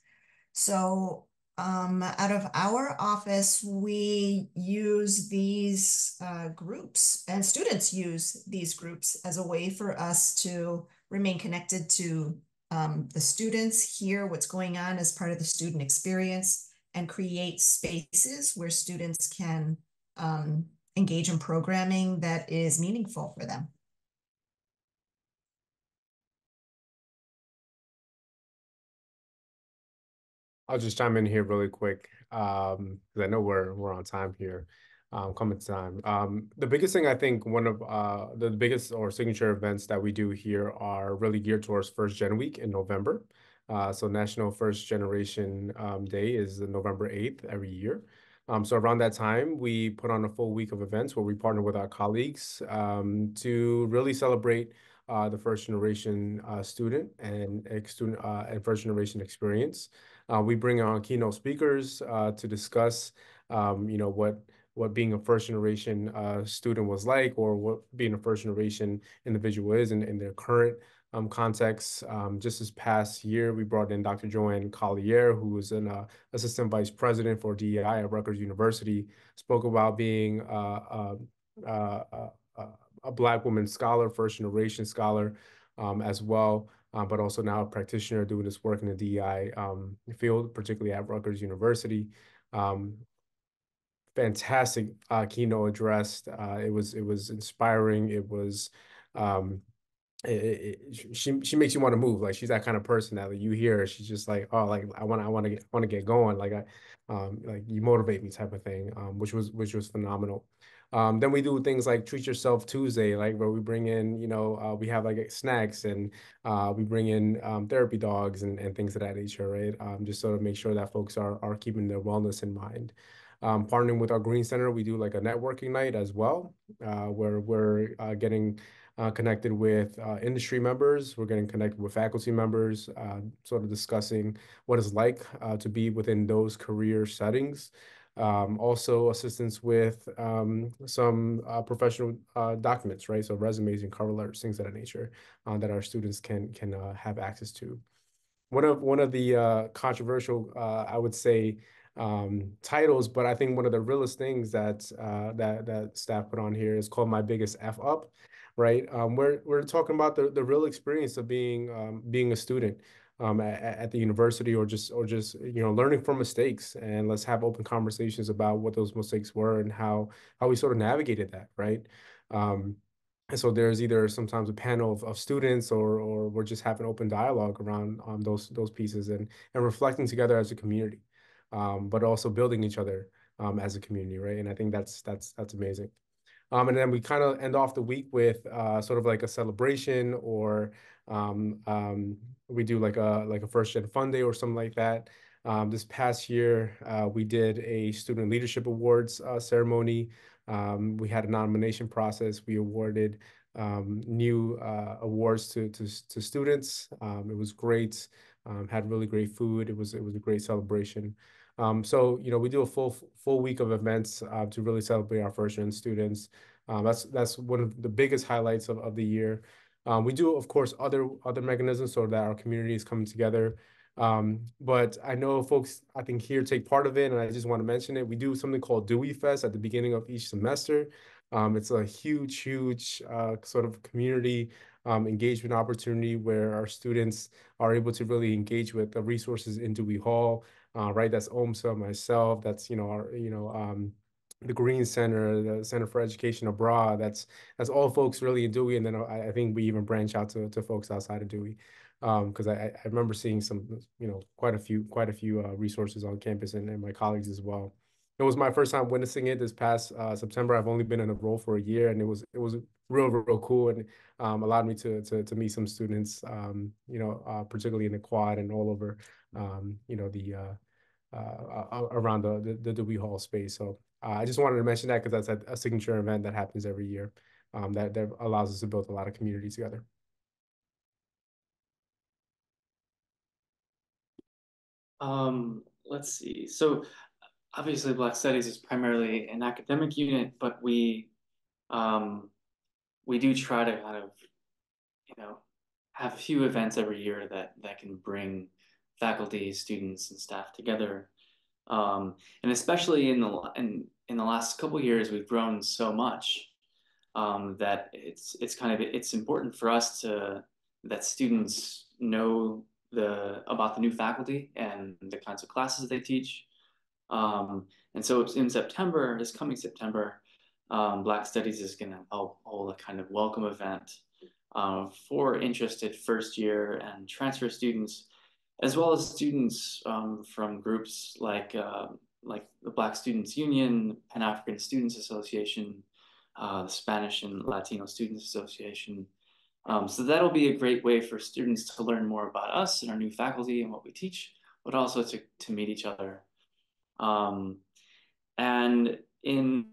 So out of our office, we use these groups, and students use these groups as a way for us to remain connected to the students, hear what's going on as part of the student experience, and create spaces where students can engage in programming that is meaningful for them. I'll just chime in here really quick, because I know we're on time here, coming to time. The biggest thing I think one of the biggest or signature events that we do here are really geared towards First Gen Week in November. So National First Generation Day is November 8th every year. So around that time, we put on a full week of events where we partner with our colleagues to really celebrate the first generation student and first generation experience. We bring on keynote speakers to discuss, what being a first generation student was like, or what being a first generation individual is in their current context. Just this past year, we brought in Dr. Joanne Collier, who is an assistant vice president for DEI at Rutgers University, spoke about being a Black woman scholar, first generation scholar, as well, but also now a practitioner doing this work in the DEI field, particularly at Rutgers University. Fantastic keynote address. It was inspiring. It was she makes you want to move. Like, she's that kind of person that, like, you hear her, she's just like, oh, like I want to get going. Like, like, you motivate me, type of thing, which was phenomenal. Then we do things like Treat Yourself Tuesday, like where we bring in, we have like snacks, and we bring in therapy dogs and things of that nature, right? Just sort of make sure that folks are keeping their wellness in mind. Partnering with our Green Center, we do like a networking night as well, where we're getting connected with industry members. We're getting connected with faculty members, sort of discussing what it's like to be within those career settings. Also assistance with some professional documents, right? So resumes and cover letters, things of that nature, that our students can have access to. One of the controversial, I would say, titles, but I think one of the realest things that staff put on here is called My Biggest F Up, right? We're talking about the real experience of being a student at the university, or just learning from mistakes, and let's have open conversations about what those mistakes were and how we sort of navigated that, right? And so there's either sometimes a panel of students, or we're just having open dialogue around those pieces, and reflecting together as a community, but also building each other as a community, right? And I think that's amazing. And then we kind of end off the week with sort of like a celebration, or we do like a First Gen Fun Day or something like that. This past year, we did a Student Leadership Awards ceremony. We had a nomination process. We awarded new awards to students. It was great. Had really great food. It was a great celebration. So we do a full week of events to really celebrate our first gen students. That's one of the biggest highlights of the year. We do, of course, other mechanisms so that our community is coming together. But I know folks, I think, here take part of it, and I just want to mention it. We do something called Dewey Fest at the beginning of each semester. It's a huge sort of community engagement opportunity where our students are able to really engage with the resources in Dewey Hall. Right, that's OMSA, myself, that's the Green Center, the Center for Education Abroad. That's all folks really in Dewey, and then I think we even branch out to folks outside of Dewey, because I remember seeing some quite a few resources on campus, and my colleagues as well. It was my first time witnessing it this past September. I've only been in a role for a year, and it was real cool, and allowed me to meet some students, particularly in the quad and all over, around the Dewey Hall space. So I just wanted to mention that because that's a signature event that happens every year, that allows us to build a lot of community together. Let's see. So obviously Black Studies is primarily an academic unit, but we do try to kind of, have a few events every year that can bring faculty, students, and staff together. And especially in the last couple of years, we've grown so much that it's important for us that students know about the new faculty and the kinds of classes they teach. And so in September, this coming September, Black Studies is going to hold a kind of welcome event for interested first year and transfer students. as well as students from groups like the Black Students Union, Pan-African Students Association, the Spanish and Latino Students Association. So that'll be a great way for students to learn more about us and our new faculty and what we teach, but also to meet each other. And in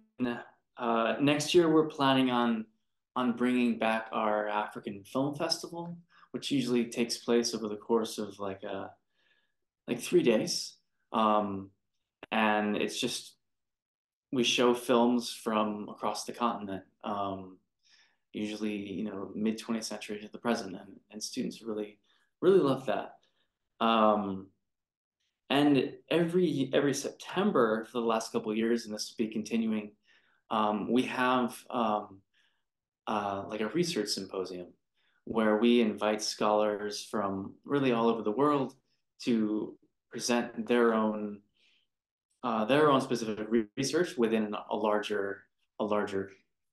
next year, we're planning on bringing back our African Film Festival, which usually takes place over the course of like 3 days. And it's just, we show films from across the continent, usually, you know, mid 20th century to the present, and students really love that. And every September for the last couple of years, and this will be continuing, we have like a research symposium where we invite scholars from really all over the world to present their own specific research within a larger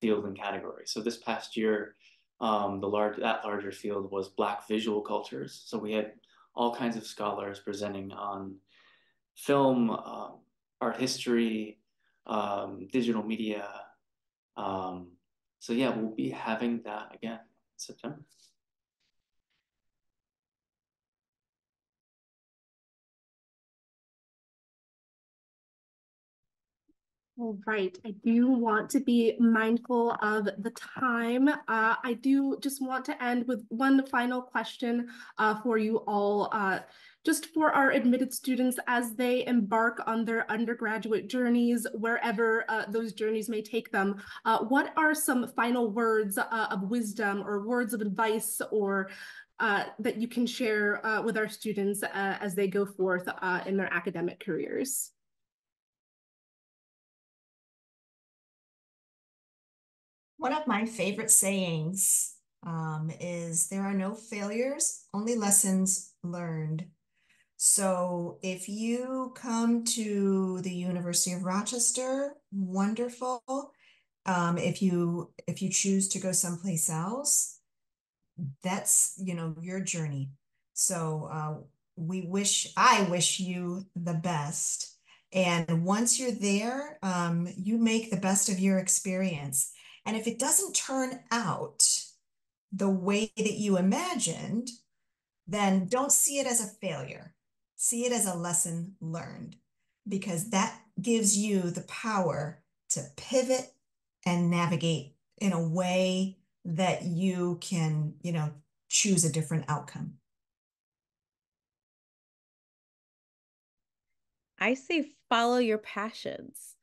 field and category. So this past year, that larger field was Black visual cultures. So we had all kinds of scholars presenting on film, art history, digital media. So yeah, we'll be having that again in September. All right, I do want to be mindful of the time. I do just want to end with one final question for you all. Just for our admitted students as they embark on their undergraduate journeys, wherever those journeys may take them, what are some final words of wisdom or words of advice or that you can share with our students as they go forth in their academic careers? One of my favorite sayings is there are no failures, only lessons learned. So if you come to the University of Rochester, wonderful. If you choose to go someplace else, that's, you know, your journey. So I wish you the best. And once you're there, you make the best of your experience. And if it doesn't turn out the way that you imagined, then don't see it as a failure. See it as a lesson learned, because that gives you the power to pivot and navigate in a way that you can, you know, choose a different outcome. I say follow your passions.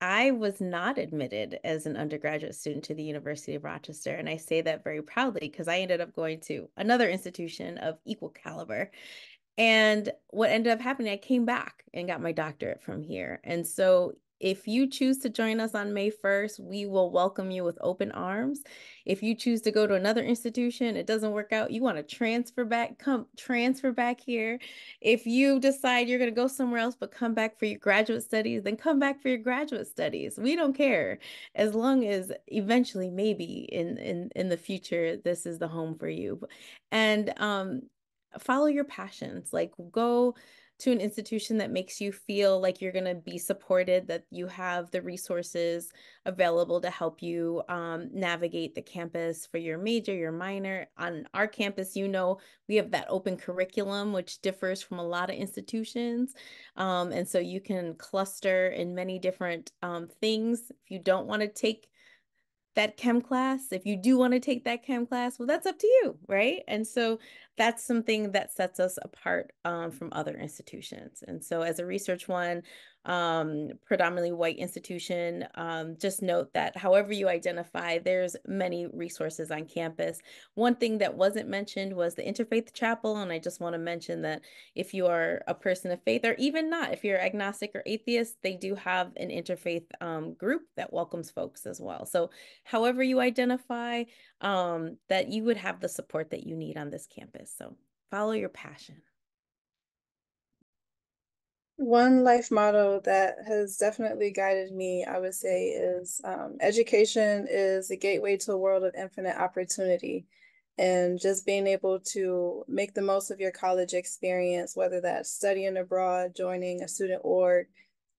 I was not admitted as an undergraduate student to the University of Rochester, and I say that very proudly because I ended up going to another institution of equal caliber. And what ended up happening, I came back and got my doctorate from here. And so if you choose to join us on May 1st, we will welcome you with open arms. If you choose to go to another institution, it doesn't work out, you want to transfer back, come transfer back here. If you decide you're going to go somewhere else but come back for your graduate studies, then come back for your graduate studies. We don't care, as long as eventually, maybe in the future, this is the home for you. And follow your passions. Like, go to an institution that makes you feel like you're going to be supported, that you have the resources available to help you navigate the campus for your major, your minor. On our campus, you know, we have that open curriculum, which differs from a lot of institutions. And so you can cluster in many different things. If you don't want to take that chem class, if you do want to take that chem class, well, that's up to you, right? And so that's something that sets us apart from other institutions. And so as a Research One, predominantly white institution, just note that however you identify, there's many resources on campus. One thing that wasn't mentioned was the Interfaith Chapel, and I just want to mention that if you are a person of faith, or even not, if you're agnostic or atheist, they do have an interfaith group that welcomes folks as well. So however you identify, that you would have the support that you need on this campus. So follow your passion. One life motto that has definitely guided me, I would say, is education is a gateway to a world of infinite opportunity. and just being able to make the most of your college experience, whether that's studying abroad, joining a student org,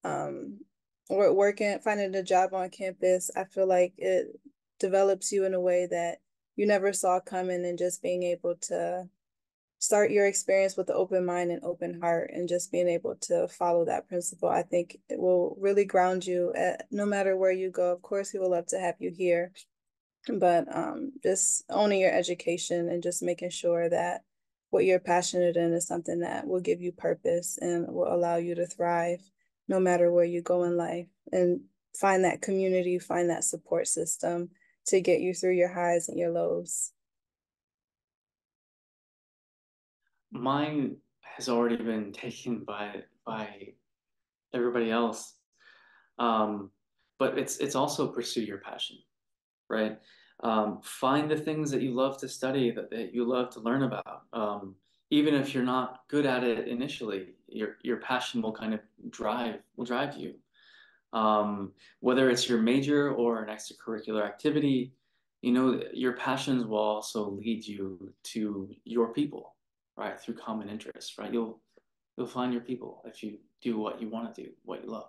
or working, finding a job on campus. I feel like it develops you in a way that you never saw coming, and just being able to start your experience with an open mind and open heart, and just being able to follow that principle, I think it will really ground you no matter where you go. Of course, we would love to have you here, but just owning your education and just making sure that what you're passionate in is something that will give you purpose and will allow you to thrive no matter where you go in life, and find that community, find that support system to get you through your highs and your lows. Mine has already been taken by everybody else. But it's also pursue your passion, right? Find the things that you love to study, that you love to learn about. Even if you're not good at it initially, your passion will kind of drive you. Whether it's your major or an extracurricular activity, you know, your passions will also lead you to your people, right? Through common interests, right? You'll find your people if you do what you want to do, what you love.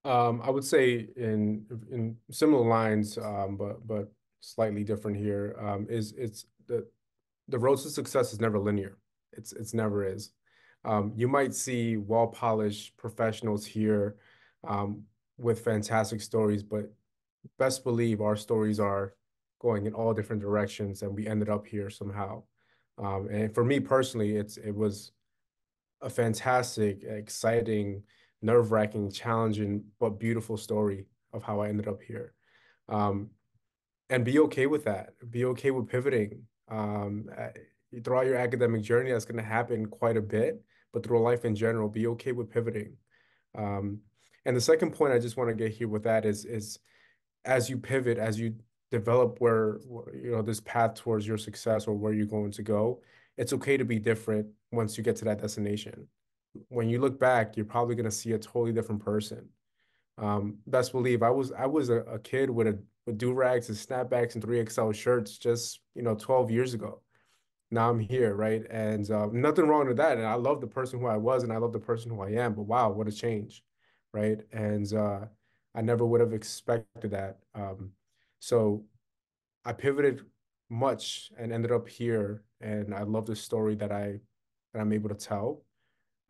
I would say in similar lines, but slightly different here. It's the road to success is never linear. It's never is. You might see well-polished professionals here, with fantastic stories, but best believe our stories are going in all different directions, and we ended up here somehow. And for me personally, it was a fantastic, exciting, nerve-wracking, challenging, but beautiful story of how I ended up here. And be okay with that. Be okay with pivoting. Throughout your academic journey, that's going to happen quite a bit, but through life in general, be okay with pivoting. And the second point I just want to get here with that is as you pivot, as you develop where you know this path towards your success or where you're going to go, it's okay to be different once you get to that destination. When you look back, you're probably going to see a totally different person. Best believe I was a kid with do-rags and snapbacks and 3XL shirts just 12 years ago. Now I'm here, right? And nothing wrong with that. And I love the person who I was, and I love the person who I am. But wow, what a change, right? And I never would have expected that. So I pivoted much and ended up here, and I love the story that I'm able to tell.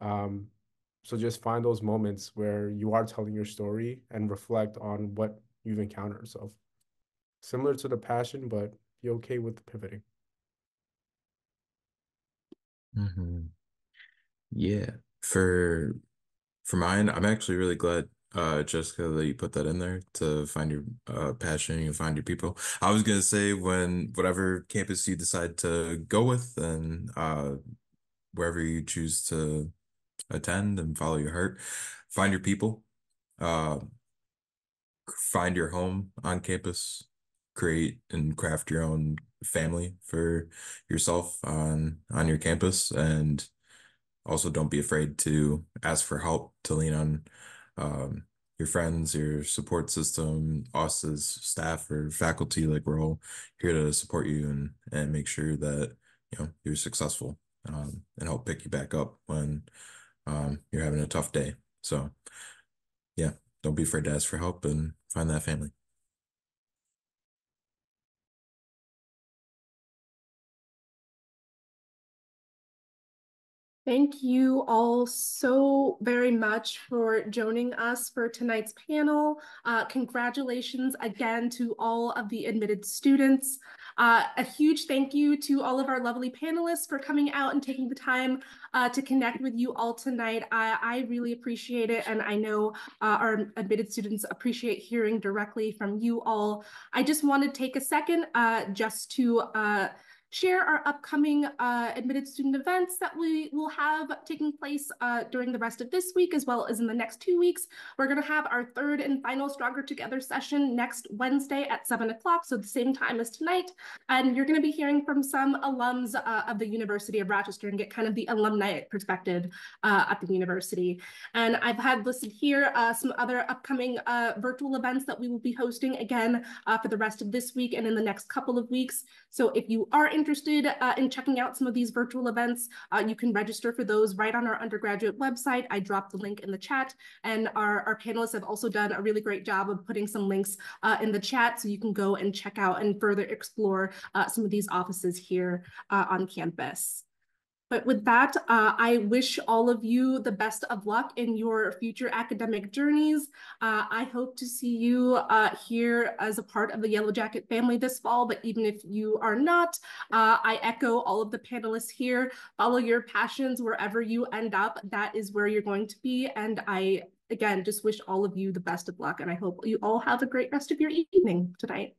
So just find those moments where you are telling your story and reflect on what you've encountered. So similar to the passion, but be okay with pivoting. Yeah, for mine, I'm actually really glad, Jessica, that you put that in there to find your passion, you find your people. I was gonna say when whatever campus you decide to go with, and wherever you choose to attend and follow your heart, find your people, uh, find your home on campus, create and craft your own family for yourself on your campus, and also don't be afraid to ask for help, to lean on your friends, your support system, us as staff or faculty. Like, we're all here to support you and make sure that you're successful, and help pick you back up when you're having a tough day. So yeah, don't be afraid to ask for help and find that family. Thank you all so very much for joining us for tonight's panel. Congratulations again to all of the admitted students. A huge thank you to all of our lovely panelists for coming out and taking the time to connect with you all tonight. I really appreciate it, and I know our admitted students appreciate hearing directly from you all. I just want to take a second just to share our upcoming admitted student events that we will have taking place during the rest of this week, as well as in the next 2 weeks. We're going to have our third and final Stronger Together session next Wednesday at 7 o'clock, so the same time as tonight. And you're going to be hearing from some alums of the University of Rochester and get kind of the alumni perspective at the university. And I've had listed here some other upcoming virtual events that we will be hosting again for the rest of this week and in the next couple of weeks. So if you are interested in checking out some of these virtual events, you can register for those right on our undergraduate website. I dropped the link in the chat, and our panelists have also done a really great job of putting some links in the chat so you can go and check out and further explore some of these offices here on campus. But with that, I wish all of you the best of luck in your future academic journeys. I hope to see you here as a part of the Yellow Jacket family this fall, but even if you are not, I echo all of the panelists here. Follow your passions wherever you end up. That is where you're going to be. And I, again, just wish all of you the best of luck. And I hope you all have a great rest of your evening tonight.